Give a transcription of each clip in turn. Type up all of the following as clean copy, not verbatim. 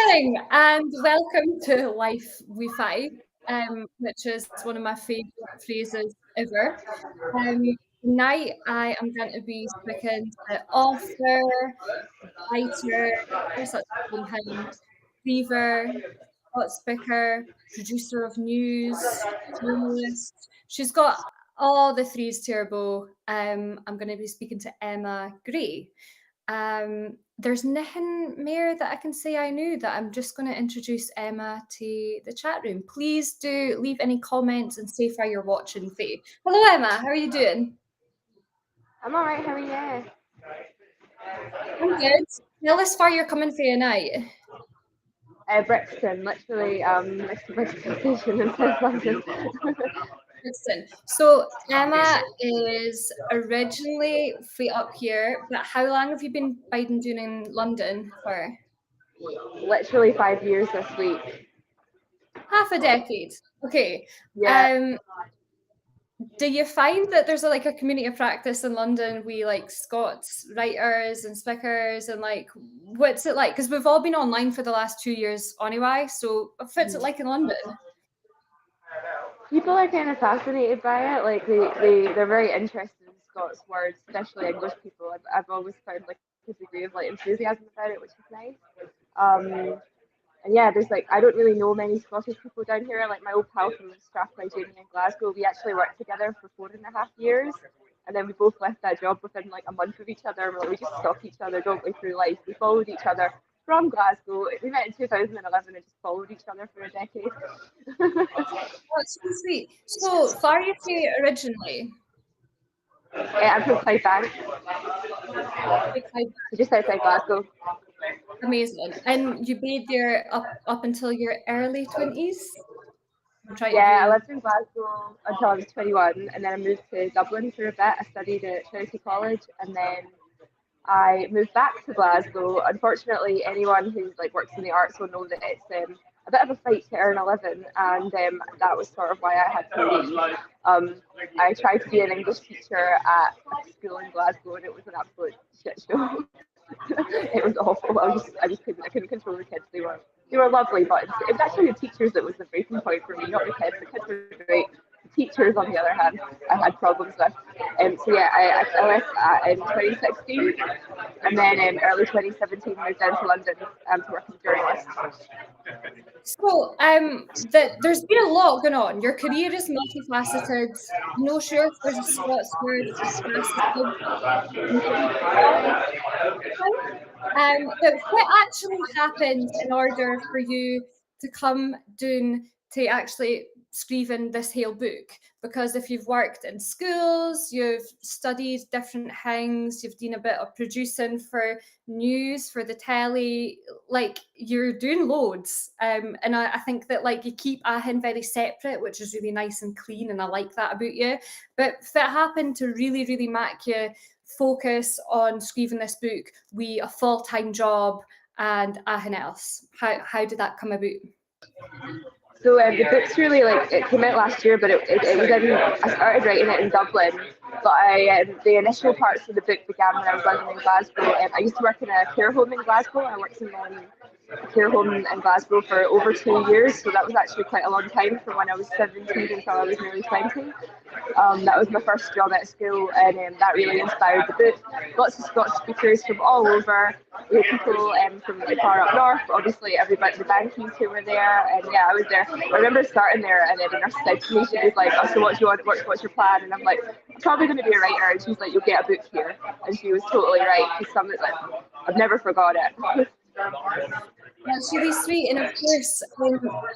morning and welcome to Lyfe Wi Fyfe, which is one of my favourite phrases ever. Um, Tonight I am going to be speaking to author, writer, there's such a thing, weaver, spot speaker, producer of news, journalist. She's got all the threes to her bow. I'm going to be speaking to Emma Grae. There's nothing more that I can say I knew that I'm just going to introduce Emma to the chat room. Please do leave any comments and say where you're watching from. Hello, Emma. How are you doing? I'm all right. How are you? I'm good. Tell us where you're coming for tonight. Brixton, literally next to Brixton Station in South London. Listen, so Emma is originally free up here, but how long have you been doing in London for? Literally 5 years this week. Half a decade. Okay. Yeah. Do you find that there's a community of practice in London with like Scots writers and speakers and like what's it like? Because we've all been online for the last 2 years anyway. So what's it like in London? People are kind of fascinated by it. Like they're very interested in Scots words, especially English people. I've always found like a degree of like enthusiasm about it, which is nice. And yeah, there's like I don't really know many Scottish people down here. Like my old pal from Strathclyde Uni in Glasgow, we actually worked together for 4.5 years, and then we both left that job within like a month of each other. And we just stalk each other, don't we, through life. We followed each other from Glasgow. We met in 2011 and just followed each other for a decade. That's so sweet. So far you say originally? I'm from Clydebank, just outside Glasgow. Amazing. And you made there up until your early 20s? Yeah, I lived in Glasgow until I was 21, and then I moved to Dublin for a bit. I studied at Trinity College, and then I moved back to Glasgow. Unfortunately, anyone who like works in the arts will know that it's a bit of a fight to earn a living, and that was sort of why I had to leave. I tried to be an English teacher at a school in Glasgow, and it was an absolute shit show. It was awful. I couldn't control the kids. They were lovely, but it was actually the teachers that was the breaking point for me, not the kids. The kids were great. The teachers, on the other hand, I had problems with. So yeah, I left in 2016, and then in early 2017 moved down to London to work as a journalist. So, there's been a lot going on. Your career is multifaceted. I'm not sure if there's a Scots word for faceted. But what actually happened in order for you to come down to actually scriven this whole book? Because if you've worked in schools, you've studied different things, you've done a bit of producing for news, for the telly, like you're doing loads. And I think that like you keep everything very separate, which is really nice and clean, and I like that about you. But if it happened to really, really make you focus on scriving this book with a full-time job and everything else, how did that come about? So the book's really like it came out last year, but it was in. I started writing it in Dublin, but the initial parts of the book began when I was living in Glasgow. I used to work in a care home in Glasgow. I worked in a care home in Glasgow for over 2 years, so that was actually quite a long time from when I was 17 until I was nearly 20. That was my first job at school, and that really inspired the book. Lots of Scots speakers from all over. We had people from like far up north, obviously everybody, the bankies who were there, and yeah, I was there. I remember starting there, and then the nurse said to me, she was like, "Oh, so what do you want? What's your plan?" And I'm like, "I'm probably going to be a writer." And she's like, "You'll get a book here," and she was totally right. Because something like I've never forgot it. That's really sweet. And of course,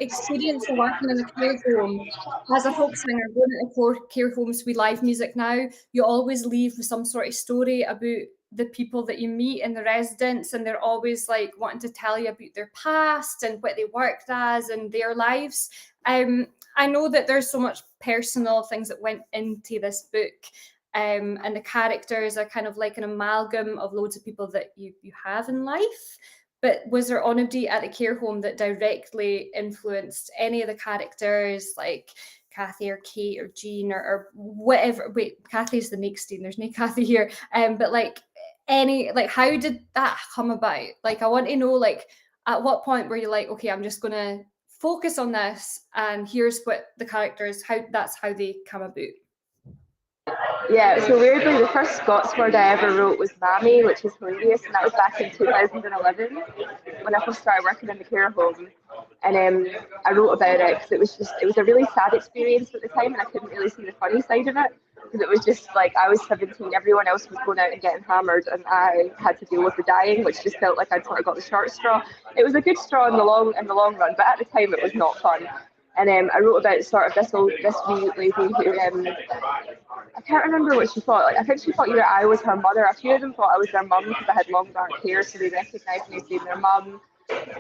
experience of working in a care home as a folk singer, going into care homes with live music now, you always leave with some sort of story about the people that you meet and the residents, and they're always like wanting to tell you about their past and what they worked as and their lives. I know that there's so much personal things that went into this book. And the characters are kind of like an amalgam of loads of people that you have in life. But was there anybody at the care home that directly influenced any of the characters, like Kathy or Kate or Jean or whatever? Wait, Kathy's the next scene. There's no Kathy here. But like how did that come about? Like, I want to know, like, at what point were you like, okay, I'm just going to focus on this, and here's what the characters, that's how they come about? Yeah, so weirdly, the first Scots word I ever wrote was Mammy, which is hilarious, and that was back in 2011 when I first started working in the care home. And I wrote about it because it was a really sad experience at the time, and I couldn't really see the funny side of it, because it was just like, I was 17, everyone else was going out and getting hammered, and I had to deal with the dying, which just felt like I'd sort of got the short straw. It was a good straw in the long run, but at the time it was not fun. And I wrote about sort of this wee lady who I can't remember what she thought. Like, I think she thought either I was her mother. A few of them thought I was their mum because I had long dark hair, so they recognised me as being their mum.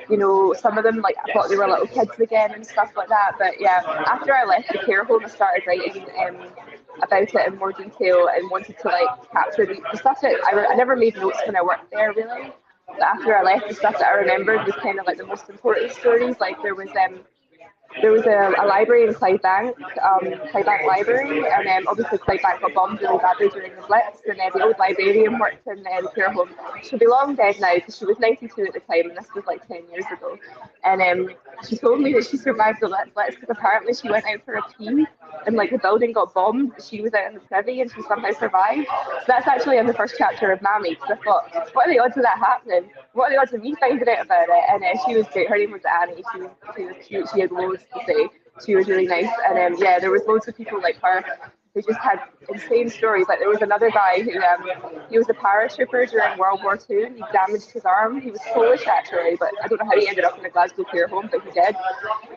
You know, some of them like thought they were little kids again and stuff like that. But yeah, after I left the care home, I started writing about it in more detail and wanted to like capture the stuff that I never made notes when I worked there really. But after I left, the stuff that I remembered was kind of like the most important stories. Like there was a library in Clydebank, Clydebank Library, and obviously Clydebank got bombed really badly during the Blitz, and the old librarian worked in the care home. She'll be long dead now because she was 92 at the time, and this was like 10 years ago. And she told me that she survived the Blitz because apparently she went out for a pee, and like the building got bombed, but she was out in the privy and she somehow survived. So that's actually in the first chapter of Mammy, because I thought, what are the odds of that happening? What are the odds of me finding out about it? And she was great. Her name was Annie. She was cute. She had loads to say. She was really nice. And yeah, there was loads of people like her who just had insane stories. Like there was another guy who he was a paratrooper during World War II, and he damaged his arm. He was Polish actually, but I don't know how he ended up in a Glasgow care home, but he did.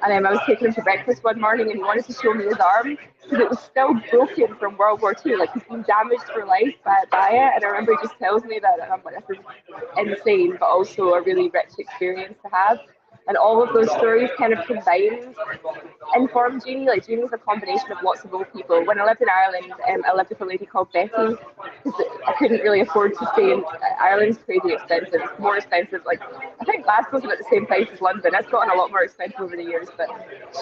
And I was taking him to breakfast one morning, and he wanted to show me his arm because it was still broken from World War II. Like he'd been damaged for life by it. And I remember he just tells me that, and I'm like, this is insane, but also a really rich experience to have. And all of those stories kind of combined and formed Jeannie. Like Jeannie's a combination of lots of old people. When I lived in Ireland, I lived with a lady called Betty because I couldn't really afford to stay in Ireland's crazy expensive. It's more expensive. Like I think Glasgow's about the same price as London. It's gotten a lot more expensive over the years. But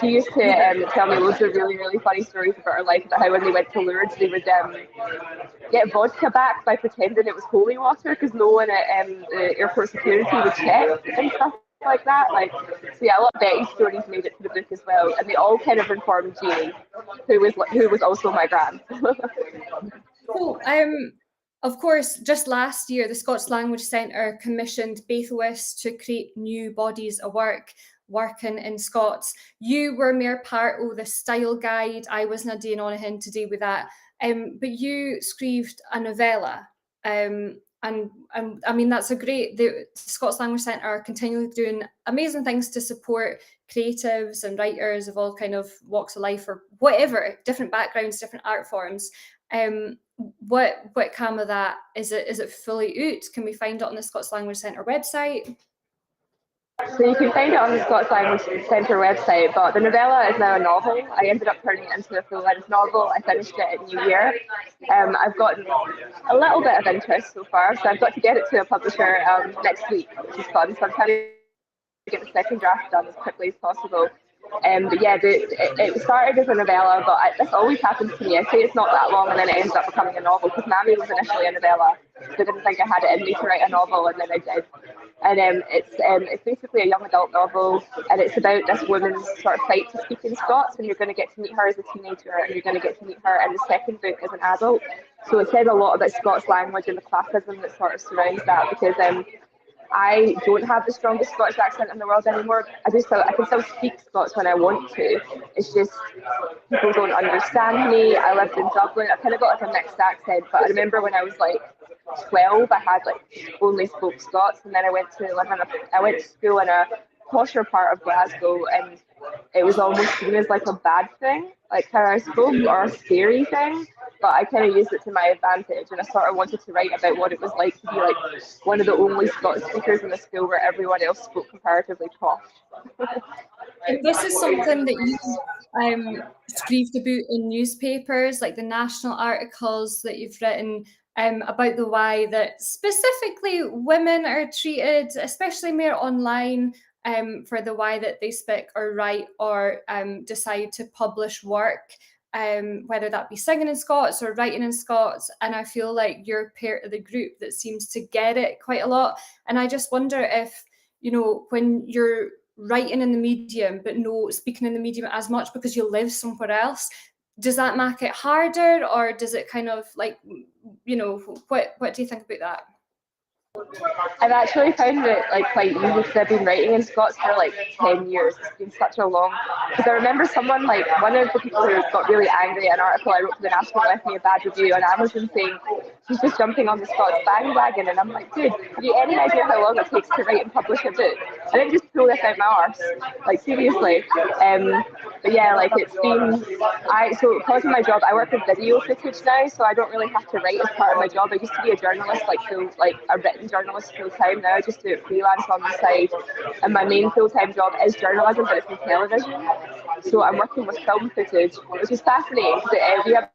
she used to tell me loads of really, really funny stories about her life, about how when they went to Lourdes, they would get vodka back by pretending it was holy water because no one at the airport security would check and stuff like that. Like, so yeah, a lot of Betty's stories made it to the book as well, and they all kind of informed Jeannie, who was also my gran. So, of course, just last year, the Scots Language Centre commissioned Bathos to create new bodies of work working in Scots. You were mere part of the style guide. I wasn't doing anything to do with that. But you scrived a novella. And I mean, that's a great, the Scots Language Centre are continually doing amazing things to support creatives and writers of all kind of walks of life or whatever, different backgrounds, different art forms. What came of that? Is it fully out? Can we find it on the Scots Language Centre website? So you can find it on the Scots Language Centre website, but the novella is now a novel. I ended up turning it into a full-length novel. I finished it in New Year. I've gotten a little bit of interest so far, so I've got to get it to a publisher next week, which is fun. So I'm trying to get the second draft done as quickly as possible. But yeah, it started as a novella, but this always happens to me. I say it's not that long, and then it ends up becoming a novel, because Mammy was initially a novella, so I didn't think I had it in me to write a novel, and then I did. And it's basically a young adult novel, and it's about this woman's sort of fight to speak in Scots, and you're going to get to meet her as a teenager, and you're going to get to meet her in the second book as an adult. So it says a lot about Scots language and the classism that sort of surrounds that, because I don't have the strongest Scottish accent in the world anymore. I can still speak Scots when I want to. It's just people don't understand me. I lived in Dublin. I kind of got like a mixed accent, but I remember when I was like 12, I had like only spoke Scots, and then I went to school in a posher part of Glasgow, and it was almost seen as like a bad thing, like how I spoke, or a scary thing. But I kind of used it to my advantage, and I sort of wanted to write about what it was like to be like one of the only Scots speakers in the school where everyone else spoke comparatively posh. And this is something that you scribed about in newspapers, like the national articles that you've written about the way that specifically women are treated, especially more online, for the way that they speak or write or decide to publish work. Whether that be singing in Scots or writing in Scots. And I feel like you're part of the group that seems to get it quite a lot. And I just wonder if, you know, when you're writing in the medium but no speaking in the medium as much because you live somewhere else, does that make it harder, or does it kind of like, you know, what do you think about that? I've actually found it like quite easy because I've been writing in Scots for like 10 years. It's been such a long, because I remember someone, like one of the people who got really angry at an article I wrote for the National left me a bad review on Amazon saying she's just jumping on the Scots bandwagon, and I'm like, dude, have you any idea how long it takes to write and publish a book? I didn't just pull this out my arse, like seriously. But yeah, like it's been, so because of my job, I work with video footage now, so I don't really have to write as part of my job. I used to be a journalist, like a written journalist full time. Now I just do it freelance on the side, and my main full time job is journalism, but it's in television. So I'm working with film footage, which is fascinating because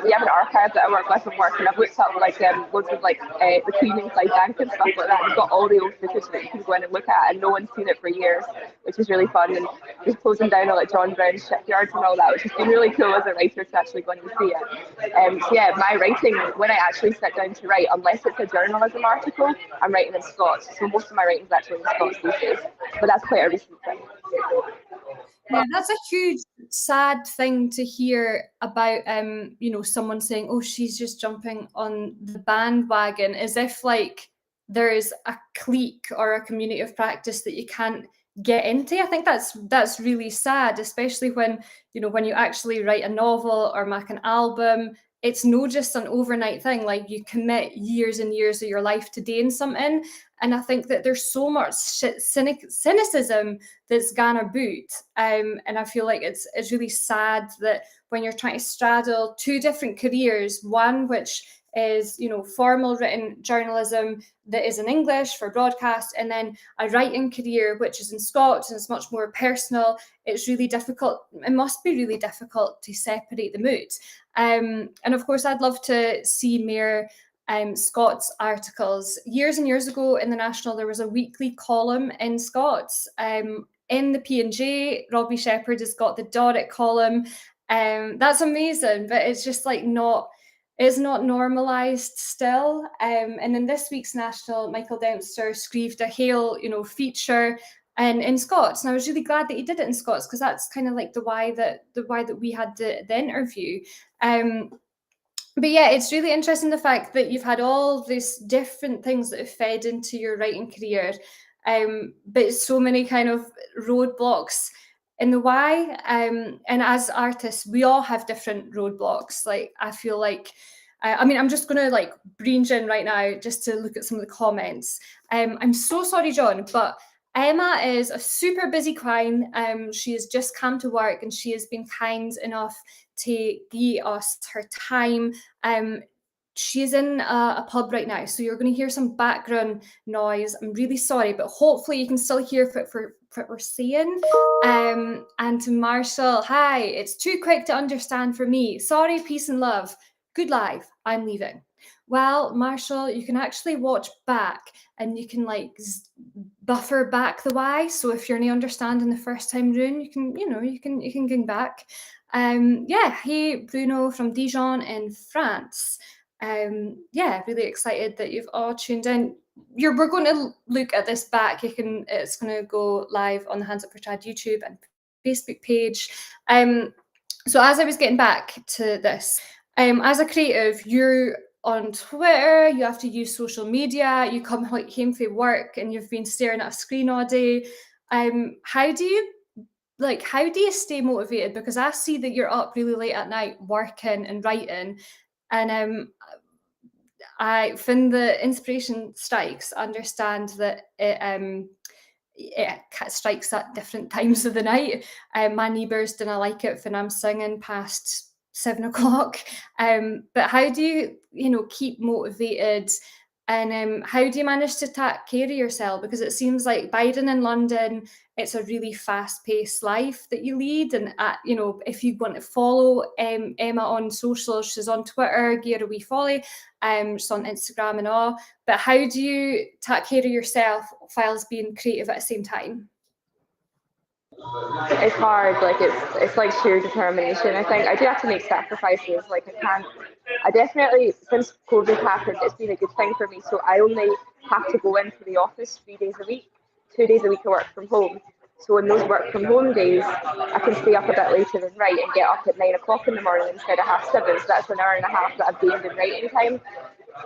we have an archive that I work with from work, and I've looked up like loads of like the Queen and Clyde Bank and stuff like that. We've got all the old footage that you can go in and look at, and no one's seen it for years, which is really fun. And we're closing down all like John Brown's shipyards and all that, which has been really cool as a writer to actually go and see it. So yeah, my writing, when I actually sit down to write, unless it's a journalism article, I'm writing in Scots. So most of my writing is actually in Scots these days, but that's quite a recent thing. Yeah, that's a huge sad thing to hear about, you know, someone saying, oh, she's just jumping on the bandwagon, as if like there is a clique or a community of practice that you can't get into. I think that's really sad, especially when, you know, when you actually write a novel or make an album, it's no just an overnight thing. Like you commit years and years of your life to doing something. And I think that there's so much cynicism that's gone about. And I feel like it's really sad that when you're trying to straddle two different careers, one which is, you know, formal written journalism that is in English for broadcast, and then a writing career which is in Scots and it's much more personal, it's really difficult. It must be really difficult to separate them out. And of course, I'd love to see more Scots articles. Years and years ago in the National, there was a weekly column in Scots. In the P&J, Robbie Shepherd has got the Doric column. That's amazing, but it's just like it's not normalised still. And in this week's National, Michael Dempster screeved a Hail, you know, feature and in Scots, and I was really glad that he did it in Scots, because that's kind of like the why that we had the interview. But yeah, it's really interesting the fact that you've had all these different things that have fed into your writing career, but so many kind of roadblocks in the why. And as artists, we all have different roadblocks. Like I feel like, I mean, I'm just going to like breach in right now just to look at some of the comments. I'm so sorry, John, but Emma is a super busy queen. She has just come to work and she has been kind enough to give us her time. She's in a pub right now, so you're going to hear some background noise. I'm really sorry, but hopefully you can still hear what we're saying. And to Marshall, hi, it's too quick to understand for me. Sorry, peace and love. Good life, I'm leaving. Well, Marshall, you can actually watch back and you can like buffer back the why. So if you're not understanding the first time round, you can go back. Yeah, hey Bruno from Dijon in France. Yeah, really excited that you've all tuned in. We're going to look at this back. It's going to go live on the Hands Up for Trad YouTube and Facebook page. So as I was getting back to this, as a creative, you're on Twitter, you have to use social media, you come home from work and you've been staring at a screen all day. How do you stay motivated? Because I see that you're up really late at night working and writing, and I find the inspiration strikes. Understand that it strikes at different times of the night. My neighbours didn't like it when I'm singing past 7 o'clock. But how do you keep motivated? And how do you manage to take care of yourself? Because it seems like Biden in London, it's a really fast-paced life that you lead. And if you want to follow Emma on social, she's on Twitter, give her a wee follow. She's on Instagram and all. But how do you take care of yourself while being creative at the same time? It's hard. Like it's like sheer determination. I think I do have to make sacrifices. Like I definitely, since COVID happened, it's been a good thing for me. So I only have to go into the office 3 days a week. 2 days a week I work from home. So in those work from home days, I can stay up a bit later and write and get up at 9 o'clock in the morning instead of 7:30. So that's an hour and a half that I've gained in writing time.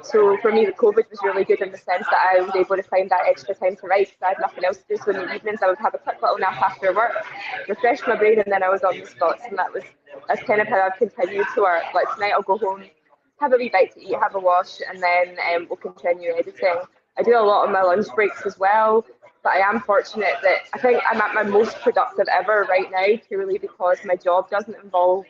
So for me, the COVID was really good in the sense that I was able to find that extra time to write because I had nothing else to do. So in the evenings, I would have a quick little nap after work, refresh my brain, and then I was on the Scots. And that's kind of how I've continued to work. Like tonight, I'll go home, have a wee bite to eat, have a wash, and then we'll continue editing. I do a lot on my lunch breaks as well, but I am fortunate that I think I'm at my most productive ever right now, purely because my job doesn't involve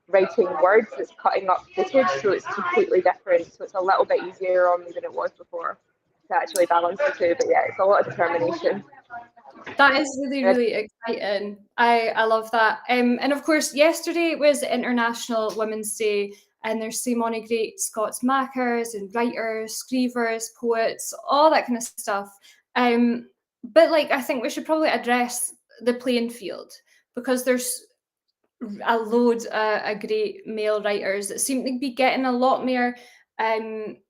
writing words, it's cutting up footage, so it's completely different. So it's a little bit easier on me than it was before to actually balance the two. But yeah, it's a lot of determination. That is really, really exciting. I love that. And of course, yesterday was International Women's Day, and there's so many great Scots makers and writers, screevers, poets, all that kind of stuff. But like, I think we should probably address the playing field, because there's a load of great male writers that seem to be getting a lot more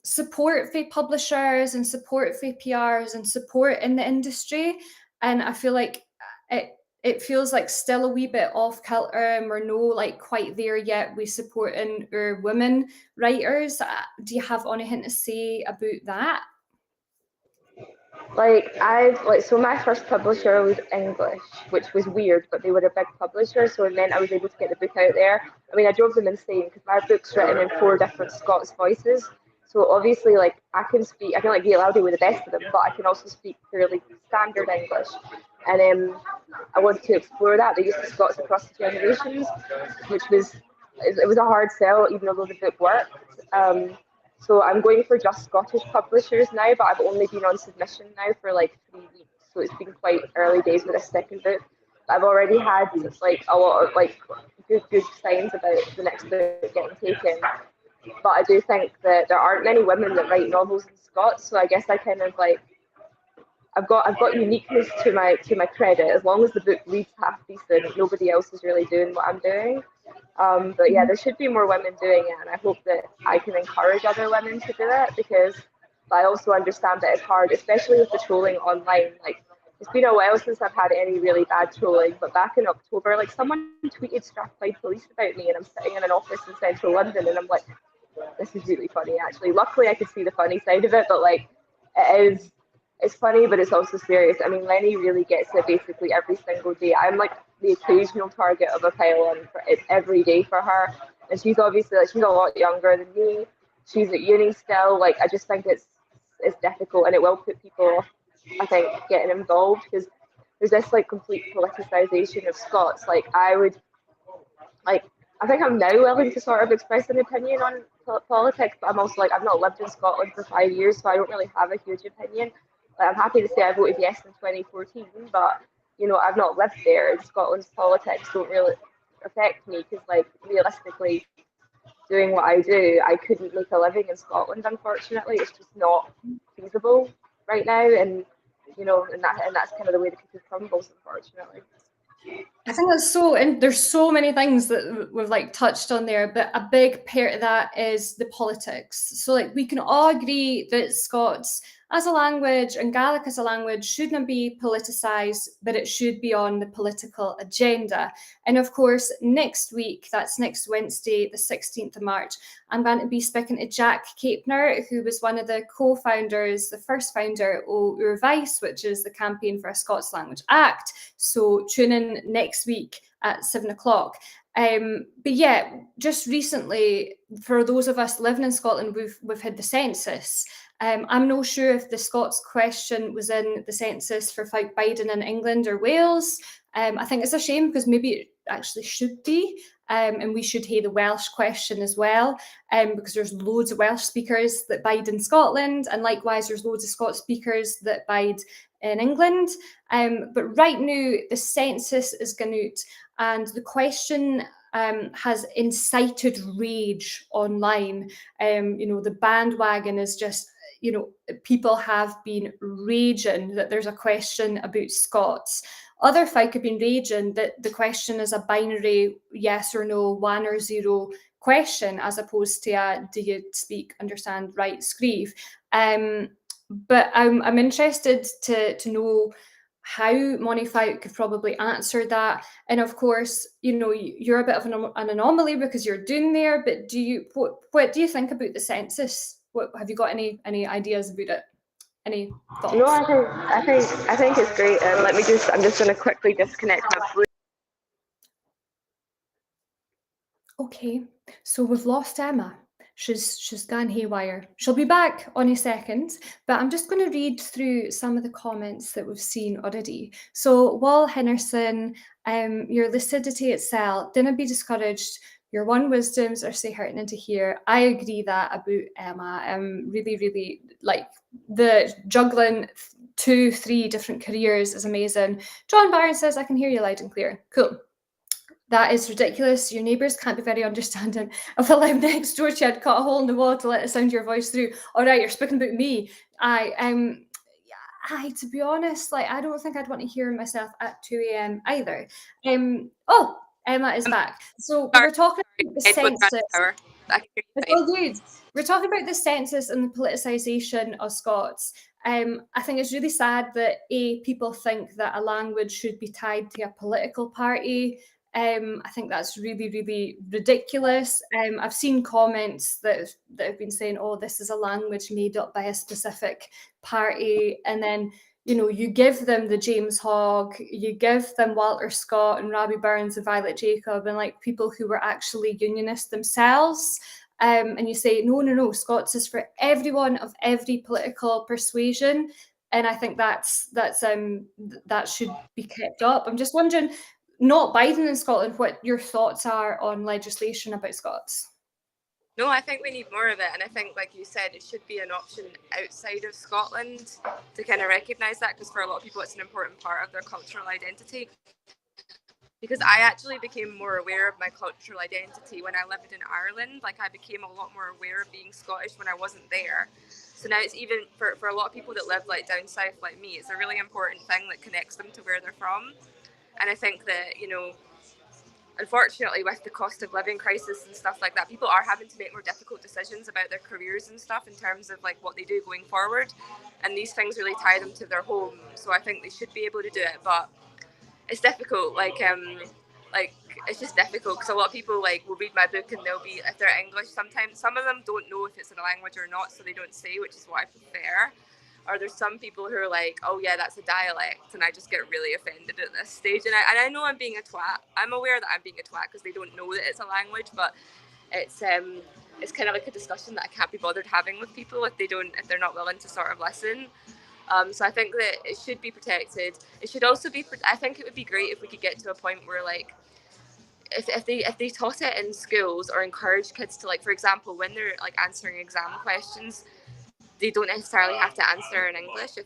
support for publishers and support for PRs and support in the industry. And I feel like it feels like still a wee bit off kilter, and we're no like quite there yet with supporting our women writers. Do you have anything to say about that? So my first publisher was English, which was weird, but they were a big publisher, so it meant I was able to get the book out there. I mean, I drove them insane because my book's written in 4 different Scots voices. So obviously, like, I can like Viability with the best of them, but I can also speak fairly standard English. And I wanted to explore that. They used to Scots across the generations, which was a hard sell, even though the book worked. So I'm going for just Scottish publishers now, but I've only been on submission now for like 3 weeks. So it's been quite early days with a second book. I've already had like a lot of like good signs about the next book getting taken. But I do think that there aren't many women that write novels in Scots. So I guess I kind of like I've got uniqueness to my credit. As long as the book reads half decent, nobody else is really doing what I'm doing. But yeah, there should be more women doing it, and I hope that I can encourage other women to do it, because I also understand that it's hard, especially with the trolling online. Like, it's been a while since I've had any really bad trolling, but back in October, like, someone tweeted Strathclyde Police about me, and I'm sitting in an office in central London, and I'm like, this is really funny, actually. Luckily, I could see the funny side of it, but like, it's funny, but it's also serious. I mean, Lenny really gets it basically every single day. I'm like the occasional target of a pile-on for it every day for her, and she's obviously like, she's a lot younger than me. She's at uni still. Like, I just think it's difficult, and it will put people off, I think, getting involved, because there's this like complete politicization of Scots. Like, I think I'm now willing to sort of express an opinion on politics, but I'm also like, I've not lived in Scotland for 5 years, so I don't really have a huge opinion. Like, I'm happy to say I voted yes in 2014, but you know, I've not lived there, and Scotland's politics don't really affect me, because like, realistically, doing what I do, I couldn't make a living in Scotland, unfortunately. It's just not feasible right now, and you know, and that's kind of the way the cookie crumbles, unfortunately. I think that's so, and there's so many things that we've like touched on there, but a big part of that is the politics. So like, we can all agree that Scots as a language and Gaelic as a language shouldn't be politicised, but it should be on the political agenda. And of course, next week, that's next Wednesday, the 16th of March, I'm going to be speaking to Jack Capner, who was one of the co-founders, the first founder of Ur Vice, which is the Campaign for a Scots Language Act. So tune in next week at 7 o'clock. But yeah, just recently, for those of us living in Scotland, we've had the census. I'm not sure if the Scots question was in the census for Folk Biden in England or Wales. I think it's a shame, because maybe it actually should be, and we should hear the Welsh question as well, because there's loads of Welsh speakers that bide in Scotland, and likewise there's loads of Scots speakers that bide in England. But right now the census is going out, and the question has incited rage online. You know, the bandwagon is just, you know, people have been raging that there's a question about Scots. Other folk have been raging that the question is a binary yes or no, 1 or 0 question, as opposed to a do you speak, understand, write, screeve. But I'm interested to know how Moni Fyfe could probably answer that. And of course, you're a bit of an anomaly because you're doing there, but what do you think about the census? What have you got any ideas about it? Any thoughts? No, I think it's great. I'm just going to quickly disconnect my Bluetooth. Okay, so we've lost Emma. She's gone haywire. She'll be back on a second, but I'm just going to read through some of the comments that we've seen already. So Wall Henderson, your lucidity itself, dinna be discouraged. Your one wisdoms are so heartening to hear. I agree that about Emma. Really, really like the juggling 2-3 different careers is amazing. John Barron says, I can hear you loud and clear. Cool. That is ridiculous. Your neighbours can't be very understanding. If I lived next door to you, I'd cut a hole in the wall to let it sound your voice through. All right, you're speaking about me. To be honest, like I don't think I'd want to hear myself at 2 a.m. either. Emma is back. So we're talking about the census. It's all good. We're talking about the census and the politicisation of Scots. I think it's really sad that people think that a language should be tied to a political party. I think that's really, really ridiculous. I've seen comments that have been saying, "Oh, this is a language made up by a specific party," and then you give them the James Hogg, you give them Walter Scott and Robbie Burns and Violet Jacob, and like people who were actually unionists themselves. And you say, no, Scots is for everyone of every political persuasion. And I think that should be kept up. I'm just wondering, not Biden in Scotland, what your thoughts are on legislation about Scots. No, I think we need more of it. And I think, like you said, it should be an option outside of Scotland to kind of recognise that, because for a lot of people, it's an important part of their cultural identity. Because I actually became more aware of my cultural identity when I lived in Ireland. Like, I became a lot more aware of being Scottish when I wasn't there. So now it's even, for a lot of people that live like down south like me, it's a really important thing that connects them to where they're from. And I think that, unfortunately, with the cost of living crisis and stuff like that, people are having to make more difficult decisions about their careers and stuff in terms of like what they do going forward. And these things really tie them to their home. So I think they should be able to do it. But it's difficult, it's just difficult because a lot of people will read my book and they'll be, if they're English, sometimes some of them don't know if it's in a language or not, so they don't say, which is what I prefer. Or there's some people who are like, oh yeah, that's a dialect, and I just get really offended at this stage. And I know I'm being a twat. I'm aware that I'm being a twat because they don't know that it's a language, but it's kind of like a discussion that I can't be bothered having with people if they're not willing to sort of listen. So I think that it should be protected. It should also be. I think it would be great if we could get to a point where if they taught it in schools or encourage kids to for example, when they're answering exam questions, they don't necessarily have to answer in English if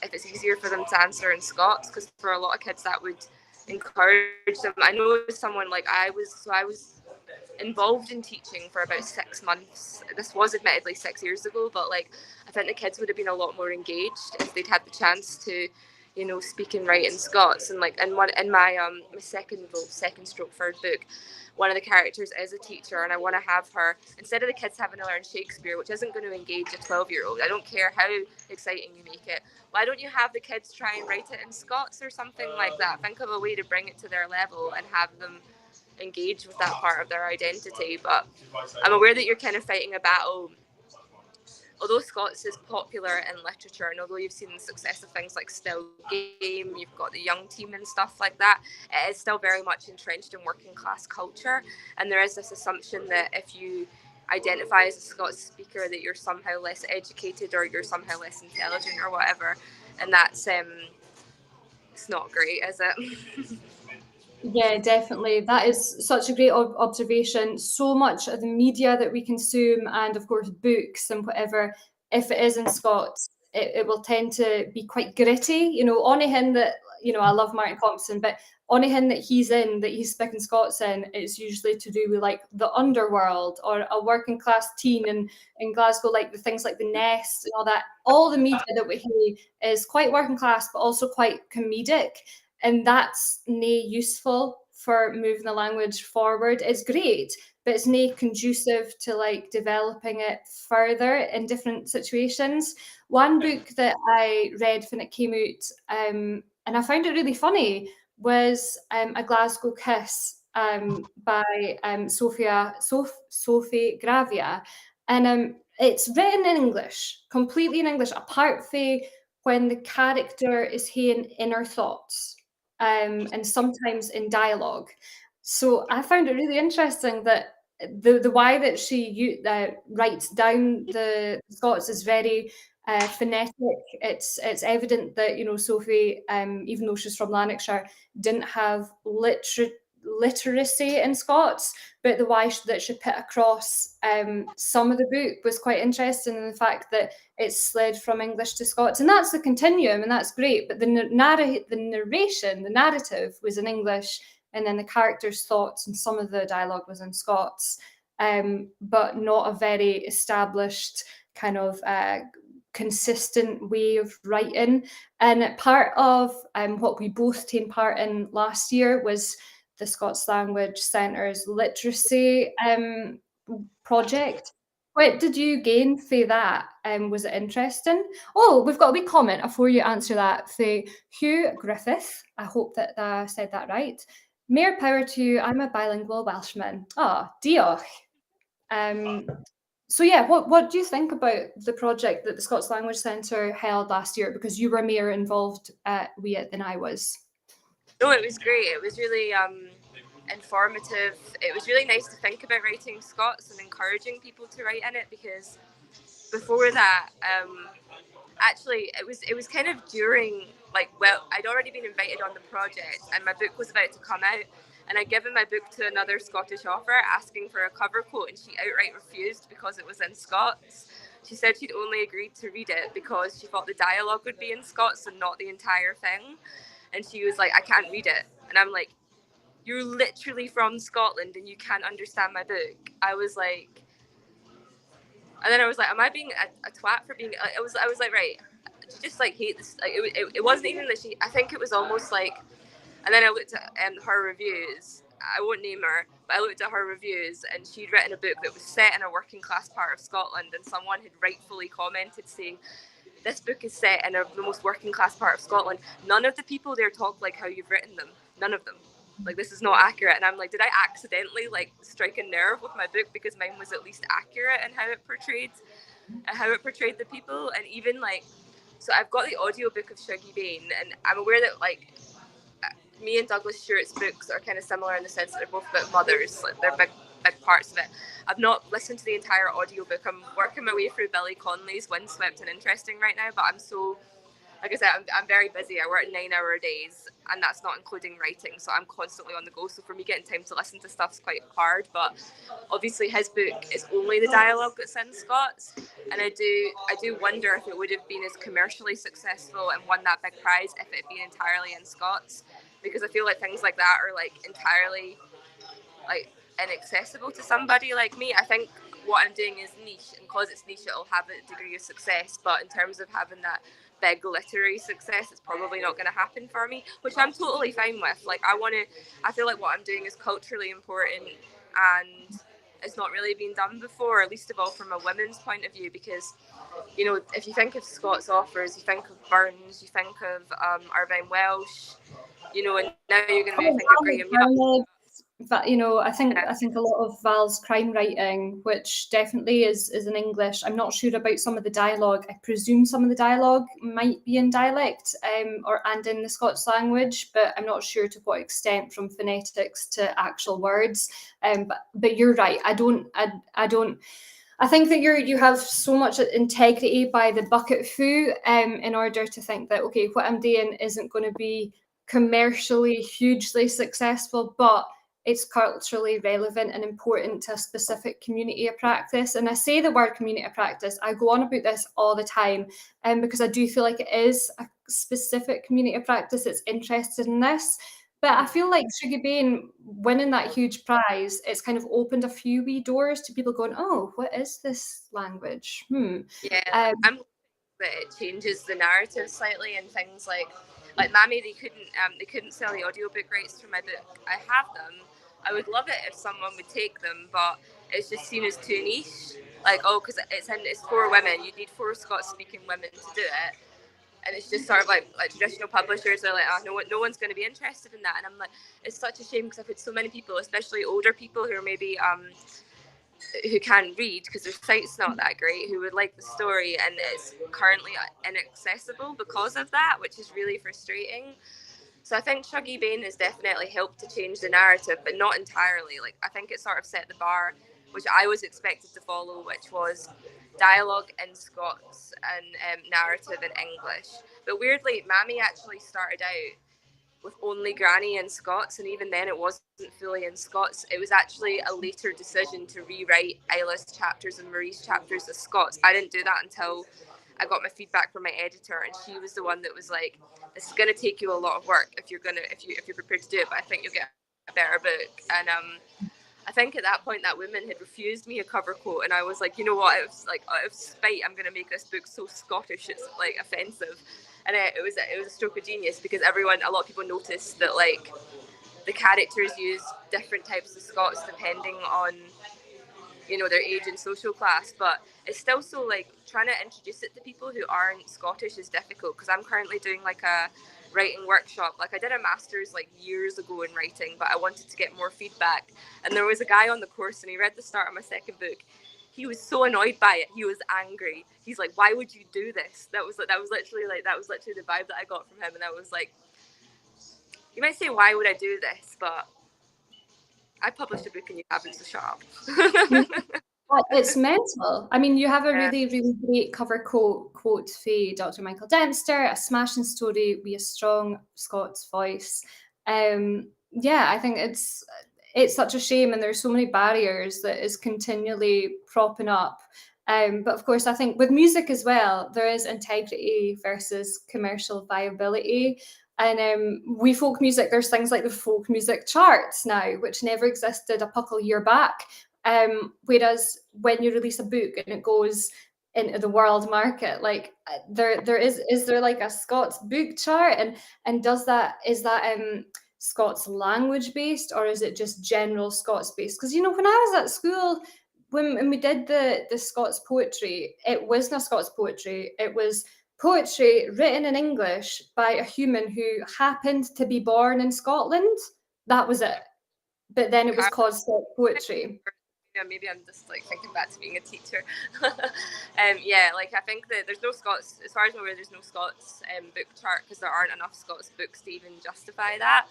it's easier for them to answer in Scots, because for a lot of kids that would encourage them. I know someone I was involved in teaching for about 6 months. This was admittedly 6 years ago, but I think the kids would have been a lot more engaged if they'd had the chance to speak and write in Scots. And in my second stroke third book, one of the characters is a teacher, and I want to have her, instead of the kids having to learn Shakespeare, which isn't going to engage a 12-year-old, I don't care how exciting you make it, why don't you have the kids try and write it in Scots or something like that? Think of a way to bring it to their level and have them engage with that part of their identity. But I'm aware that you're kind of fighting a battle. Although Scots is popular in literature, and although you've seen the success of things like Still Game, you've got the Young Team and stuff like that, it is still very much entrenched in working class culture. And there is this assumption that if you identify as a Scots speaker, that you're somehow less educated or you're somehow less intelligent or whatever. And that's it's not great, is it? Yeah, definitely. That is such a great observation. So much of the media that we consume, and of course books and whatever, if it is in Scots, it will tend to be quite gritty. Onyhin that, I love Martin Compson, but Onyhin that he's speaking Scots in, it's usually to do with the underworld or a working class teen in Glasgow, the things like The Nest and all that. All the media that we hear is quite working class, but also quite comedic. And that's nae useful for moving the language forward. It's great, but it's nae conducive to developing it further in different situations. One book that I read when it came out and I found it really funny, was A Glasgow Kiss by Sophie Gravia. And it's written in English, completely in English, apart from when the character is saying inner thoughts, and sometimes in dialogue. So I found it really interesting that the way that she writes down the Scots is very phonetic. It's evident that, you know, Sophie, even though she's from Lanarkshire, didn't have literacy in Scots, but the way that she put across some of the book was quite interesting, in the fact that it's slid from English to Scots, and that's the continuum, and that's great. But the narration, the narrative was in English, and then the characters' thoughts and some of the dialogue was in Scots, but not a very established kind of consistent way of writing. And part of what we both taken part in last year was the Scots Language Centre's literacy project. What did you gain for that? Was it interesting? Oh, we've got a wee comment before you answer that for Hugh Griffith. I hope that I said that right. More power to you. I'm a bilingual Welshman. Ah, diolch. So yeah, what do you think about the project that the Scots Language Centre held last year? Because you were more involved with it than I was. No, it was great. It was really informative. It was really nice to think about writing Scots and encouraging people to write in it, because before that, actually it was kind of during, like, well, I'd already been invited on the project and my book was about to come out, and I'd given my book to another Scottish author asking for a cover quote, and she outright refused because it was in Scots. She said she'd only agreed to read it because she thought the dialogue would be in Scots and not the entire thing. And she was like, I can't read it. And I'm like, you're literally from Scotland and you can't understand my book. I was like, and then I was like, am I being a twat for being, I was like, right, she just like hate this. Like, it wasn't even that she, I think it was almost like, and then I looked at her reviews. I won't name her, but I looked at her reviews, and she'd written a book that was set in a working class part of Scotland, and someone had rightfully commented saying, this book is set in the most working class part of Scotland. None of the people there talk like how you've written them. None of them. Like, this is not accurate. And I'm like, did I accidentally like strike a nerve with my book, because mine was at least accurate in how it portrayed the people. And even like, so I've got the audiobook of Shuggie Bain, and I'm aware that like me and Douglas Stewart's books are kind of similar in the sense that they're both about mothers. Like, they're big parts of it. I've not listened to the entire audiobook. I'm working my way through Billy Connolly's Windswept and Interesting right now, but I'm so, like I said, I'm very busy. I work 9-hour days, and that's not including writing, so I'm constantly on the go. So for me, getting time to listen to stuff's quite hard. But obviously his book is only the dialogue that's in Scots, and I do wonder if it would have been as commercially successful and won that big prize if it had been entirely in Scots, because I feel like things like that are like entirely like inaccessible to somebody like me. I think what I'm doing is niche, and because it's niche, it'll have a degree of success. But in terms of having that big literary success, it's probably not going to happen for me, which I'm totally fine with. Like, I feel like what I'm doing is culturally important, and it's not really been done before, least of all from a women's point of view, because, you know, if you think of Scots authors, you think of Burns, you think of Irvine Welsh, you know, and now you're going to be thinking of Graham Young. But, you know, I think a lot of Val's crime writing, which definitely is in English. I'm not sure about some of the dialogue. I presume some of the dialogue might be in dialect and in the Scots language, but I'm not sure to what extent, from phonetics to actual words. But you're right. I think that you have so much integrity by the bucket foo in order to think that, okay, what I'm doing isn't going to be commercially hugely successful, but it's culturally relevant and important to a specific community of practice. And I say the word community of practice, I go on about this all the time, because I do feel like it is a specific community of practice that's interested in this. But I feel like Shuggie Bain winning that huge prize, it's kind of opened a few wee doors to people going, oh, what is this language? Yeah, I'm that it changes the narrative slightly, and things like Mammy, they couldn't sell the audiobook rights for my book. I have them. I would love it if someone would take them, but it's just seen as too niche. Like, oh, because it's for women, you need 4 Scots speaking women to do it. and it's just sort of like traditional publishers are like, oh, no one's going to be interested in that. And I'm like, it's such a shame, because I've had so many people, especially older people who are maybe who can't read because their sight's not that great, who would like the story, and it's currently inaccessible because of that, which is really frustrating. So I think Shuggie Bain has definitely helped to change the narrative, but not entirely. Like, I think it sort of set the bar, which I was expected to follow, which was dialogue in Scots and narrative in English. But weirdly, Mammy actually started out with only Granny in Scots, and even then it wasn't fully in Scots. It was actually a later decision to rewrite Isla's chapters and Marie's chapters as Scots. I didn't do that until I got my feedback from my editor, and she was the one that was like, "This is going to take you a lot of work if you're prepared to do it, but I think you'll get a better book." And I think at that point that woman had refused me a cover quote, and I was like, you know what? It was like, out of spite, I'm going to make this book so Scottish it's like offensive. And it was a stroke of genius, because a lot of people noticed that like the characters use different types of Scots depending on, you know, their age and social class, but it's still so like trying to introduce it to people who aren't Scottish is difficult, because I'm currently doing like a writing workshop. Like, I did a master's like years ago in writing, but I wanted to get more feedback, and there was a guy on the course, and he read the start of my second book. He was so annoyed by it. He was angry. He's like, "Why would you do this?" That was literally the vibe that I got from him, and I was like, you might say, "Why would I do this?" But I published a book and you haven't, so shut up. It's mental. I mean, you have a really, really great cover quote for Dr. Michael Dempster, a smashing story with a strong Scots voice. I think it's such a shame, and there's so many barriers that is continually propping up. But of course, I think with music as well, there is integrity versus commercial viability. And with folk music, there's things like the folk music charts now, which never existed a couple year back. Whereas when you release a book and it goes into the world market, like is there like a Scots book chart, and is that Scots language based, or is it just general Scots based? Because, you know, when I was at school, when we did the Scots poetry, it wasn't a Scots poetry, it was poetry written in English by a human who happened to be born in Scotland. That was it. But then it was called Scots poetry. Yeah, maybe I'm just like thinking back to being a teacher. Like, I think that there's no Scots, as far as I'm aware, there's no Scots book chart, because there aren't enough Scots books to even justify that.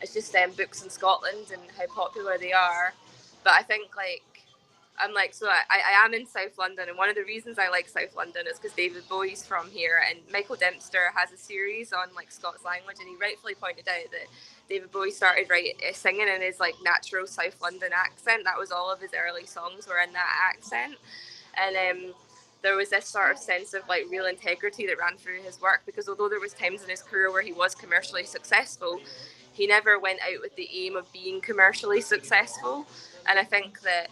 It's just books in Scotland and how popular they are. But I think like, I am in South London, and one of the reasons I like South London is because David Bowie's from here, and Michael Dempster has a series on like Scots language, and he rightfully pointed out that David Bowie started singing in his like natural South London accent. That was all of his early songs were in that accent, and there was this sort of sense of like real integrity that ran through his work, because although there was times in his career where he was commercially successful, he never went out with the aim of being commercially successful. And I think that,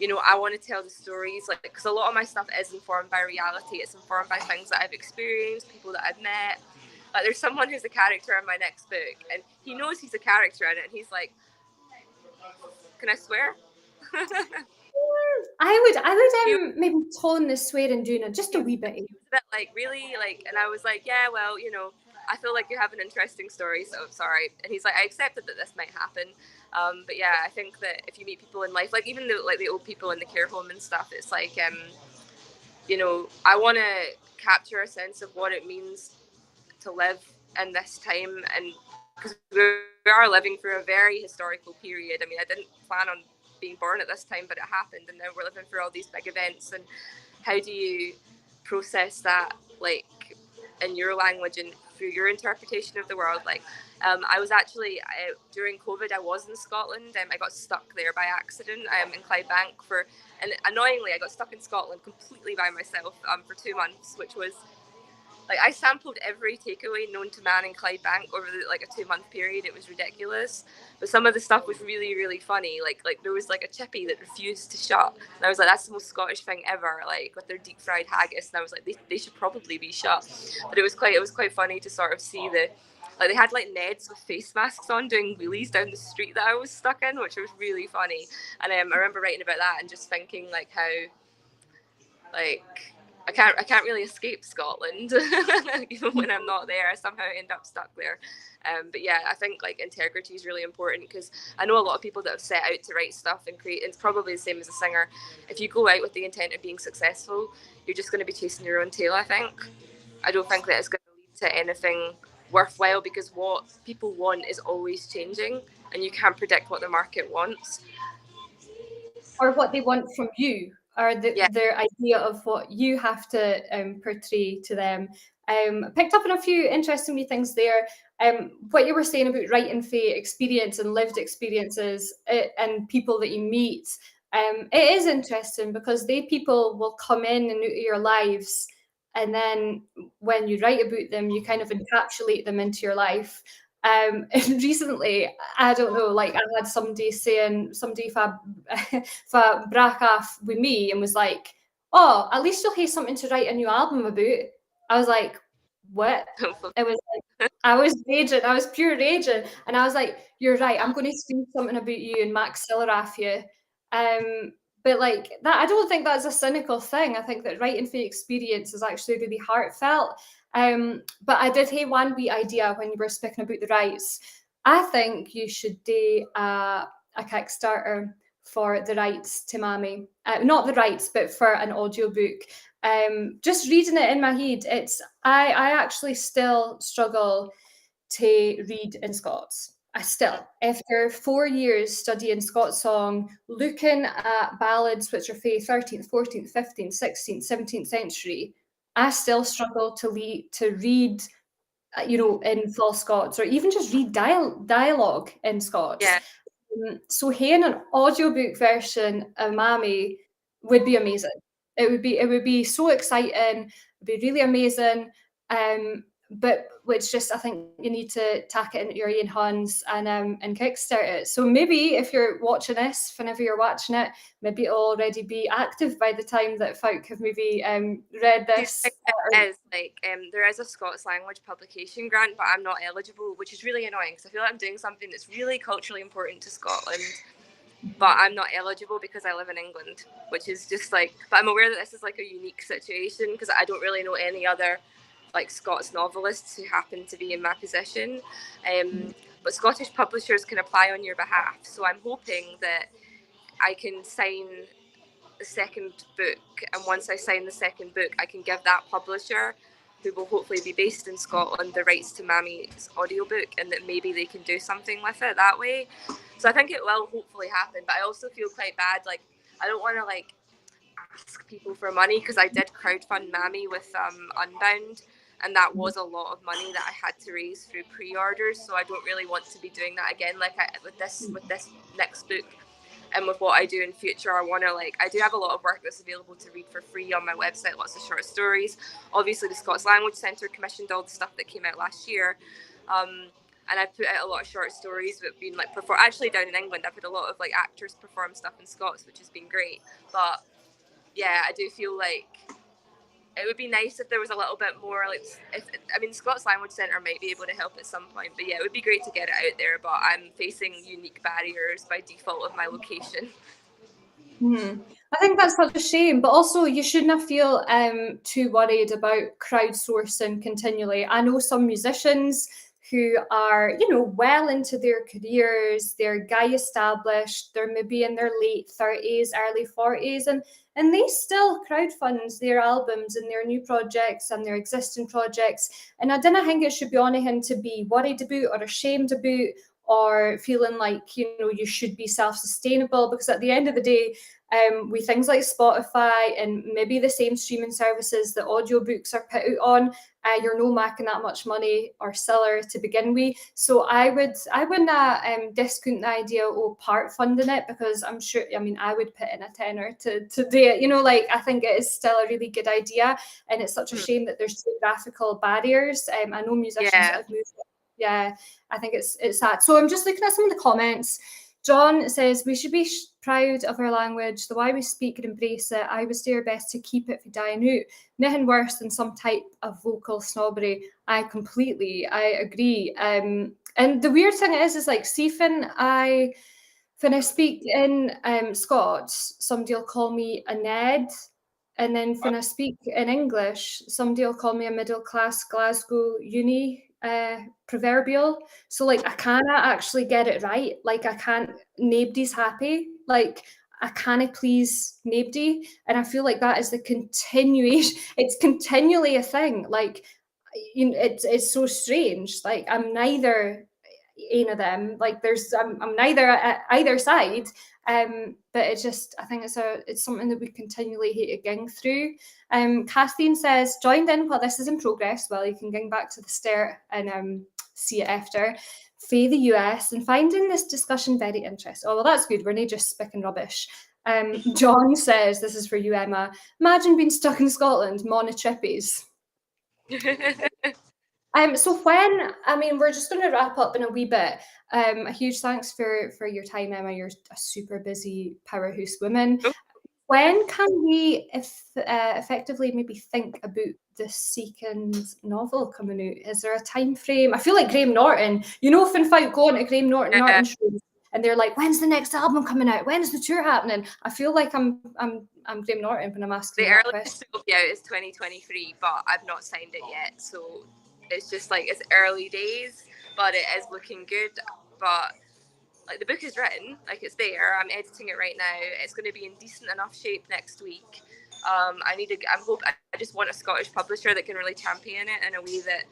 you know, I want to tell the stories, like, because a lot of my stuff is informed by reality. It's informed by things that I've experienced, people that I've met. Like, there's someone who's a character in my next book, and he knows he's a character in it, and he's like, "Can I swear?" I would maybe tone the swearing down just a wee bit. He was a bit like, really, like, and I was like, "Yeah, well, you know, I feel like you have an interesting story, so sorry." And he's like, "I accepted that this might happen." But yeah, I think that if you meet people in life, like even the old people in the care home and stuff, it's like, you know, I want to capture a sense of what it means to live in this time, and because we are living through a very historical period. I mean, I didn't plan on being born at this time, but it happened, and now we're living through all these big events. And how do you process that, like, in your language and through your interpretation of the world? Like, I was actually during COVID, I was in Scotland, and I got stuck there by accident. In Clydebank and annoyingly, I got stuck in Scotland completely by myself for 2 months, which was like, I sampled every takeaway known to man in Clydebank over like a 2-month period. It was ridiculous, but some of the stuff was really, really funny. Like there was like a chippy that refused to shut, and I was like, that's the most Scottish thing ever. Like, with their deep fried haggis, and I was like, they should probably be shut. But it was quite funny to sort of see like, they had like Neds with face masks on doing wheelies down the street that I was stuck in, which was really funny. And I remember writing about that and just thinking like how, like, I can't really escape Scotland. Even when I'm not there, I somehow end up stuck there. But yeah, I think like integrity is really important, because I know a lot of people that have set out to write stuff and create, and it's probably the same as a singer. If you go out with the intent of being successful, you're just going to be chasing your own tail, I think. I don't think that it's going to lead to anything worthwhile, because what people want is always changing, and you can't predict what the market wants. Or what they want from you, or their idea of what you have to portray to them. Picked up on a few interesting wee things there. What you were saying about writing for experience and lived experiences and people that you meet. It is interesting, because they people will come in and out of your lives, and then when you write about them, you kind of encapsulate them into your life. And recently, I don't know, like I had somebody brach off with me and was like, "Oh, at least you'll have something to write a new album about." I was like, "What?" It was like, I was raging, I was pure raging, and I was like, "You're right, I'm going to scream something about you and Max Siller off you." But like that, I don't think that's a cynical thing. I think that writing for experience is actually really heartfelt. But I did have one wee idea when you were speaking about the rights. I think you should do a Kickstarter for the rights to Mammy. Not the rights, but for an audiobook. Just reading it in my head, I actually still struggle to read in Scots. I still, after 4 years studying Scots song, looking at ballads which are from 13th, 14th, 15th, 16th, 17th century, I still struggle to read, in full Scots, or even just read dialogue in Scots. Yeah. So hearing an audiobook version of Mammy would be amazing. It would be so exciting. It'd be really amazing. But it's just, I think you need to tack it into your own hands and kickstart it. So maybe if you're watching this, whenever you're watching it, maybe it'll already be active by the time that folk have maybe read this. There is a Scots language publication grant, but I'm not eligible, which is really annoying, because I feel like I'm doing something that's really culturally important to Scotland, but I'm not eligible because I live in England, which is just like, but I'm aware that this is like a unique situation, because I don't really know any other like Scots novelists who happen to be in my position, but Scottish publishers can apply on your behalf. So I'm hoping that I can sign the second book, and once I sign the second book, I can give that publisher, who will hopefully be based in Scotland, the rights to Mammy's audiobook, and that maybe they can do something with it that way. So I think it will hopefully happen, but I also feel quite bad, like I don't want to like ask people for money, because I did crowdfund Mammy with Unbound, and that was a lot of money that I had to raise through pre-orders, so I don't really want to be doing that again. Like with this next book, and with what I do in future, I want to I do have a lot of work that's available to read for free on my website, lots of short stories. Obviously the Scots Language Centre commissioned all the stuff that came out last year, and I put out a lot of short stories that have been actually down in England, I've had a lot of actors perform stuff in Scots, which has been great. But yeah, I do feel like it would be nice if there was a little bit more Scots Language Centre might be able to help at some point, but yeah, it would be great to get it out there, but I'm facing unique barriers by default of my location. I think that's such a shame, but also you shouldn't feel too worried about crowdsourcing continually. I know some musicians who are, well into their careers, they're guy established, they're maybe in their late 30s, early 40s, and they still crowdfund their albums and their new projects and their existing projects. And I don't think it should be on him to be worried about or ashamed about, or feeling like, you should be self-sustainable, because at the end of the day, with things like Spotify and maybe the same streaming services that audiobooks are put out on, you're no making that much money or seller to begin with. So I wouldn't discount the idea of part funding it, because I'm sure, I would put in a tenner to do it. I think it is still a really good idea, and it's such a shame that there's geographical barriers. I know musicians that have moved. Yeah, I think it's sad. So I'm just looking at some of the comments. John says, we should be proud of our language, the way we speak and embrace it. I would do our best to keep it for dying out. Nothing worse than some type of vocal snobbery. I agree. And the weird thing is see, when I speak in Scots, somebody will call me a Ned, And then when I speak in English, somebody will call me a middle class Glasgow uni proverbial. So like I can't actually get it right. Like I can't, nobody's happy. Like I can't please nobody. And I feel like that is the continuation. It's continually a thing. Like, you know, it's so strange. Like I'm neither any of them. Like I'm neither at either side. But it's just, I think it's something that we continually hate to ging through. Kathleen says, joined in while this is in progress. Well, you can ging back to the start and see it after. Fae the US and finding this discussion very interesting. Oh, well, that's good. We're not just spicking rubbish. John says, this is for you, Emma. Imagine being stuck in Scotland, monotrippies. So we're just going to wrap up in a wee bit. A huge thanks for your time, Emma. You're a super busy powerhouse woman. When can we effectively maybe think about the second novel coming out? Is there a time frame? I feel like Graham Norton. You know, if I go on to Graham Norton shows and they're like, "When's the next album coming out? When's the tour happening?" I feel like I'm Graham Norton when I'm asking the that earliest question. it will be out is 2023, but I've not signed it yet, so it's just like it's early days, but it is looking good. But like the book is written, like it's there. I'm editing it right now. It's going to be in decent enough shape next week. I just want a Scottish publisher that can really champion it in a way that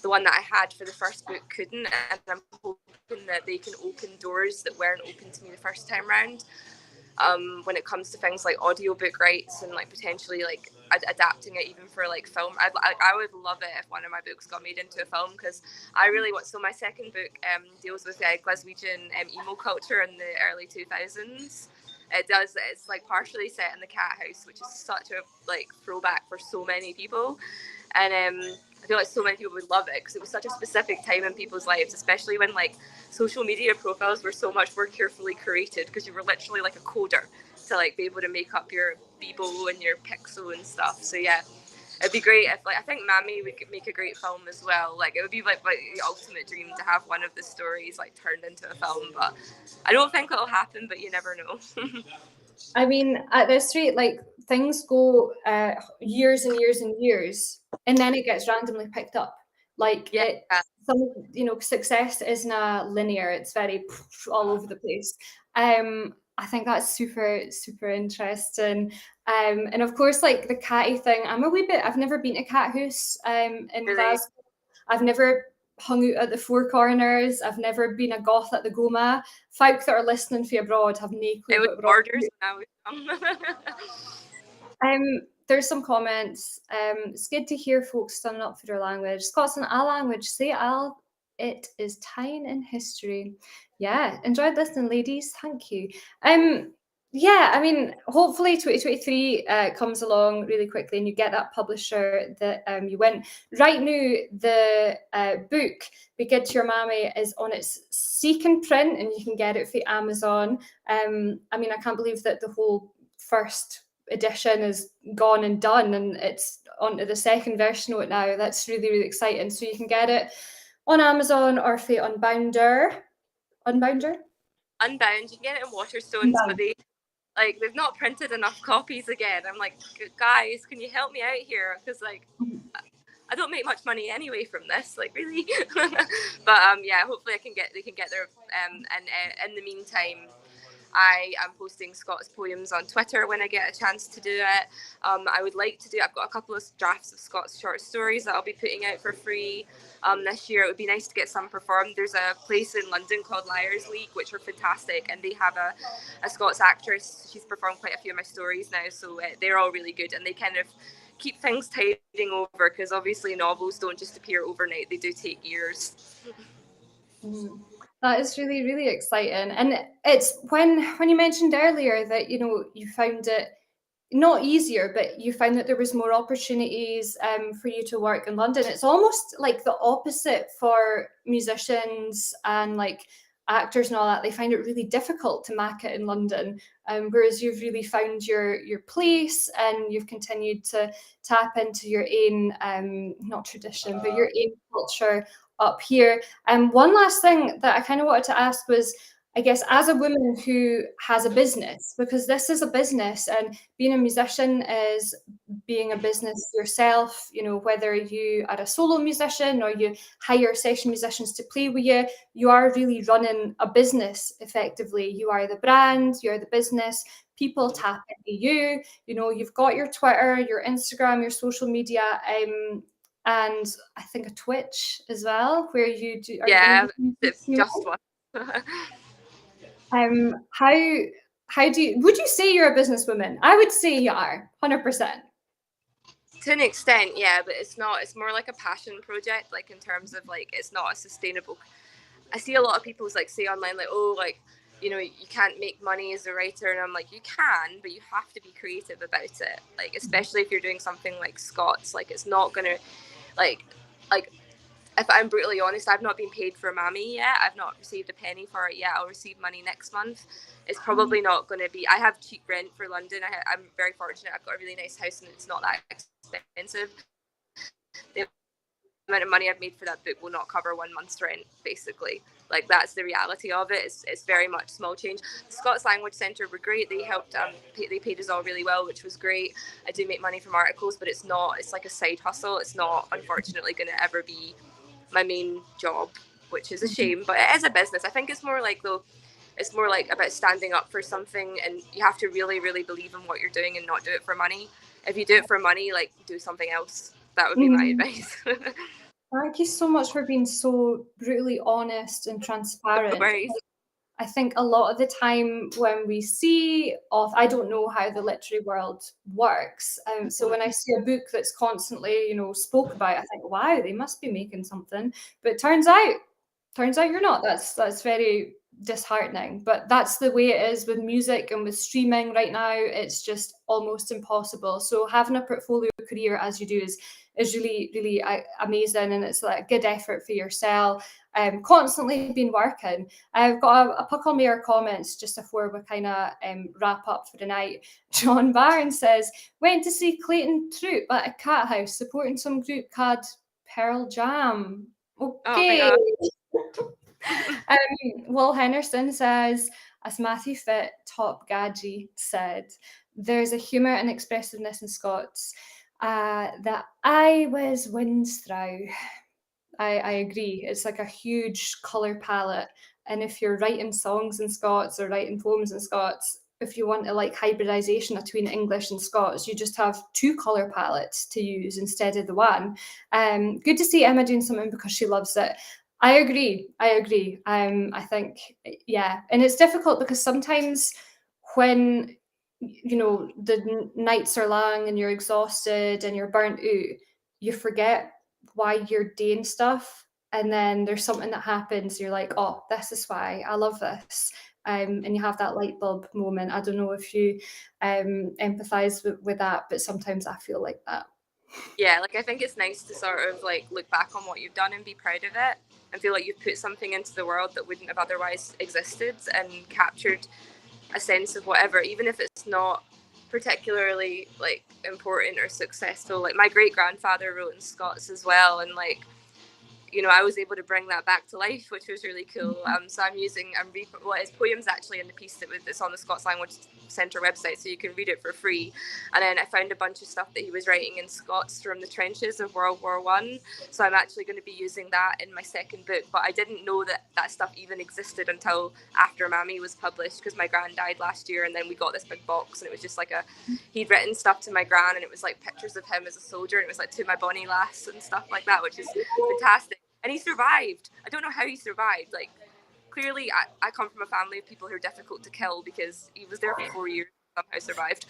the one that I had for the first book couldn't, and I'm hoping that they can open doors that weren't open to me the first time round. When it comes to things like audiobook rights and like potentially like adapting it even for like film, I would love it if one of my books got made into a film, because I really want. So my second book deals with Glaswegian emo culture in the early 2000s. It's like partially set in the Cat House, which is such a like throwback for so many people, and I feel like so many people would love it because it was such a specific time in people's lives, especially when like social media profiles were so much more carefully curated, because you were literally like a coder to like be able to make up your Bebo and your Pixel and stuff. So yeah, it'd be great if, like, I think Mammy would make a great film as well. Like it would be like the ultimate dream to have one of the stories like turned into a film, but I don't think it'll happen, but you never know. I mean, at this rate, like things go years and years and years, and then it gets randomly picked up. Like success isn't linear; it's very all over the place. I think that's super, super interesting. And of course, like the catty thing, I've never been to Cat House in Glasgow. I've never hung out at the Four Corners. I've never been a goth at the Goma. Folk that are listening from abroad have no clue. It was borders now. There's some comments. It's good to hear folks standing up for their language. Scotland, a language. Say al. It is time in history. Yeah, enjoyed listening, ladies. Thank you. Yeah, I mean, hopefully 2023 comes along really quickly and you get that publisher that you win. Right now, the book, Be Good to Your Mammy, is on its second print and you can get it for Amazon. I mean, I can't believe that the whole first edition is gone and done and it's onto the second version of it now. That's really, really exciting. So you can get it on Amazon or for Unbounder. Unbound, you can get it in Waterstones, but they've not printed enough copies again. I'm like, guys, can you help me out here? Because like I don't make much money anyway from this, like really. But yeah, hopefully they can get their and in the meantime, I am posting Scots poems on Twitter when I get a chance to do it. I would like to I've got a couple of drafts of Scots short stories that I'll be putting out for free this year. It would be nice to get some performed. There's a place in London called Liars League, which are fantastic, and they have a Scots actress. She's performed quite a few of my stories now, so they're all really good, and they kind of keep things tiding over, because obviously novels don't just appear overnight, they do take years. That is really, really exciting. And it's when you mentioned earlier that, you know, you found it not easier, but you found that there was more opportunities for you to work in London. It's almost like the opposite for musicians and like actors and all that. They find it really difficult to make it in London, whereas you've really found your place and you've continued to tap into your own, not tradition, but your own culture up here. One last thing that I kind of wanted to ask was, I guess, as a woman who has a business, because this is a business, and being a musician is being a business yourself, you know, whether you are a solo musician or you hire session musicians to play with you, you are really running a business effectively. You are the brand, you're the business, people tap into you, you know, you've got your Twitter, your Instagram, your social media, and I think a Twitch as well, where you do. It's just one. How do you, would you say you're a businesswoman? I would say you are, 100%. To an extent, yeah, but it's not. It's more like a passion project, like in terms of like it's not a sustainable. I see a lot of people like say online, like, oh, like, you know, you can't make money as a writer, and I'm like, you can, but you have to be creative about it. Like, especially if you're doing something like Scots, like it's not gonna, like if I'm brutally honest, I've not been paid for Mammy yet. I've not received a penny for it yet. I'll receive money next month. It's probably not going to be. I have cheap rent for London. I'm very fortunate. I've got a really nice house and it's not that expensive. The amount of money I've made for that book will not cover 1 month's rent, basically. Like, that's the reality of it. It's very much small change. The Scots Language Centre were great. They helped. They paid us all really well, which was great. I do make money from articles, but it's not. It's like a side hustle. It's not, unfortunately, going to ever be my main job, which is a shame, but it is a business. I think it's more like, though, it's more like about standing up for something, and you have to really, really believe in what you're doing and not do it for money. If you do it for money, like, do something else. That would be my advice. Thank you so much for being so brutally honest and transparent. No worries. I think a lot of the time when we see I don't know how the literary world works. So when I see a book that's constantly, you know, spoke about, I think, wow, they must be making something. But it turns out you're not. That's very disheartening. But that's the way it is with music and with streaming right now. It's just almost impossible. So having a portfolio career as you do is really, really amazing, and it's like a good effort for yourself. Constantly been working. I've got a couple more comments just before we kind of wrap up for the night. John Barnes says, went to see Clayton Troop at a cat house supporting some group called Pearl Jam. Okay. Will Henderson says, as Matthew Fit, Top Gadgy, said, there's a humour and expressiveness in Scots that I was wins through. I agree. It's like a huge colour palette. And if you're writing songs in Scots or writing poems in Scots, if you want a like hybridization between English and Scots, you just have 2 colour palettes to use instead of the one. Good to see Emma doing something because she loves it. I agree. I think, yeah. And it's difficult because sometimes when, you know, the nights are long and you're exhausted and you're burnt out, you forget why you're doing stuff, and then there's something that happens, you're like, oh, this is why I love this, and you have that light bulb moment. I don't know if you empathize with that, but sometimes I feel like that. Yeah, like I think it's nice to sort of like look back on what you've done and be proud of it and feel like you've put something into the world that wouldn't have otherwise existed and captured a sense of whatever, even if it's not particularly like important or successful. Like my great grandfather wrote in Scots as well, and like, you know, I was able to bring that back to life, which was really cool. So his poem's actually in the piece that's on the Scots Language Centre website, so you can read it for free. And then I found a bunch of stuff that he was writing in Scots from the trenches of World War I. So I'm actually going to be using that in my second book. But I didn't know that stuff even existed until after Mammy was published, because my gran died last year, and then we got this big box, and it was just like he'd written stuff to my gran, and it was like pictures of him as a soldier, and it was like to my bonny lass and stuff like that, which is fantastic. And he survived. I don't know how he survived. Like, clearly, I come from a family of people who are difficult to kill, because he was there for 4 years and somehow survived.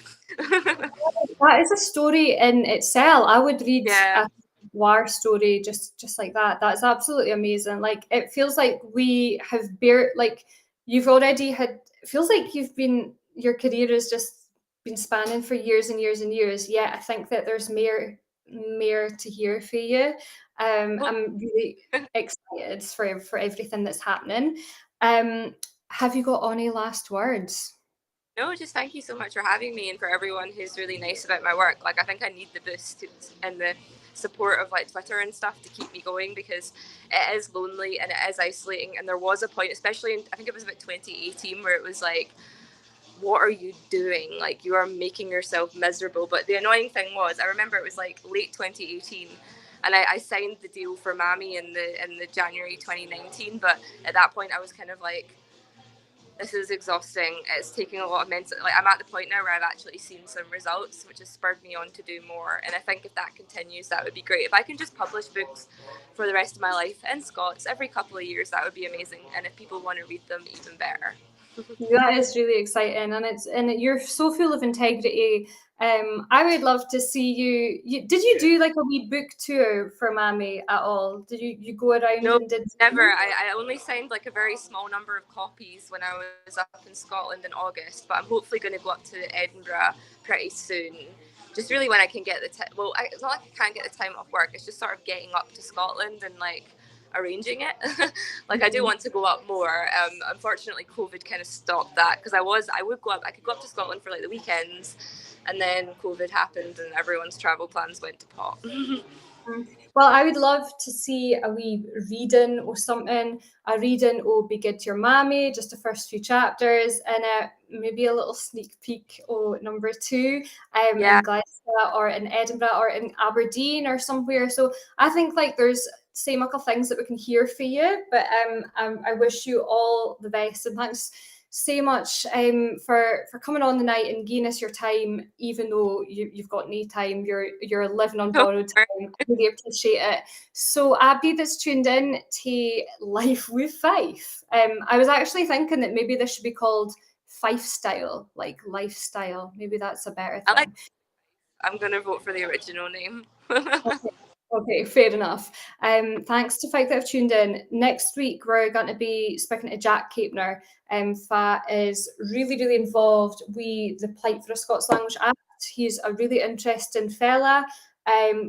That is a story in itself. I would read a war story just like that. That's absolutely amazing. Like, it feels like we have you've already had, it feels like your career has just been spanning for years and years and years. Yeah, I think that there's more to hear for you. I'm really excited for everything that's happening. Have you got any last words? No, just thank you so much for having me, and for everyone who's really nice about my work. Like, I think I need the boost in the support of like Twitter and stuff to keep me going, because it is lonely and it is isolating. And there was a point, especially in, I think it was about 2018, where it was like, what are you doing? Like, you are making yourself miserable. But the annoying thing was, I remember it was like late 2018, and I signed the deal for Mammy in the January 2019. But at that point, I was kind of like, this is exhausting. It's taking a lot of mental. Like, I'm at the point now where I've actually seen some results, which has spurred me on to do more. And I think if that continues, that would be great. If I can just publish books for the rest of my life in Scots every couple of years, that would be amazing. And if people want to read them, even better. That is really exciting, and you're so full of integrity. I would love to see you. Did you do like a wee book tour for Mammy at all? Did you go around No, and did? never. I only signed like a very small number of copies when I was up in Scotland in August, but I'm hopefully going to go up to Edinburgh pretty soon. Just really when I can get the time. Well, it's not like I can't get the time off work. It's just sort of getting up to Scotland and like arranging it. Like, I do want to go up more. Unfortunately, COVID kind of stopped that, because I could go up to Scotland for like the weekends, and then COVID happened and everyone's travel plans went to pot. Well, I would love to see a wee reading or something. A reading will be good to your Mammy, just the first few chapters, and maybe a little sneak peek or number 2 in Glasgow or in Edinburgh or in Aberdeen or somewhere. So I think like there's so much things that we can hear for you, but I wish you all the best, and thanks so much for coming on the night and giving us your time, even though you've got no time, you're living on borrowed time. I really appreciate it. So Abby that's tuned in to Lyfe Wi Fyfe, I was actually thinking that maybe this should be called Fyfe Style, like lifestyle. Maybe that's a better thing. I'm gonna vote for the original name. Okay, fair enough. Thanks to Fyfe that have tuned in. Next week, we're going to be speaking to Jack Capner. That is really, really involved with the Plight for a Scots Language Act. He's a really interesting fella.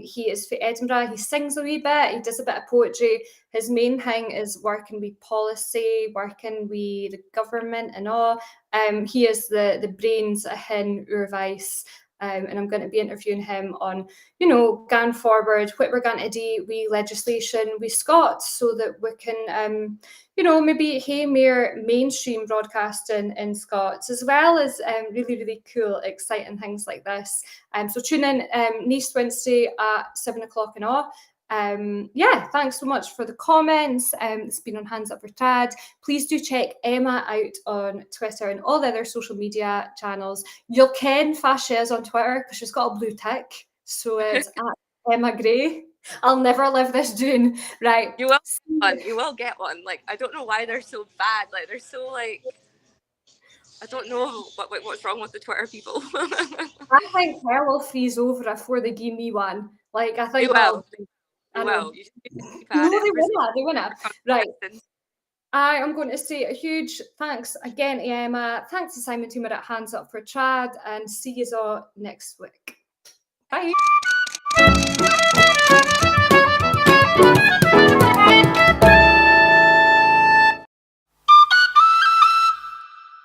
He is for Edinburgh. He sings a wee bit. He does a bit of poetry. His main thing is working with policy, working with the government and all. He is the brains in Urvice. And I'm going to be interviewing him on, going forward, what we're going to do with legislation with Scots, so that we can, maybe have more mainstream broadcasting in Scots, as well as really, really cool, exciting things like this. So tune in next Wednesday at 7:00 and all. Thanks so much for the comments. It's been on Hands Up for Trad. Please do check Emma out on Twitter and all the other social media channels. You'll ken Fashes on Twitter because she's got a blue tick. So it's at Emma Grae. I'll never live this doing. Right. You will get one. Like, I don't know why they're so bad. Like, they're so like, I don't know what's wrong with the Twitter people. I think hell will freeze over before they give me one. Like, I think well. Well, you no, they win it. Right. I am going to say a huge thanks again to Emma. Thanks to Simon Toomer at Hands Up for Trad, and see you all next week. Bye.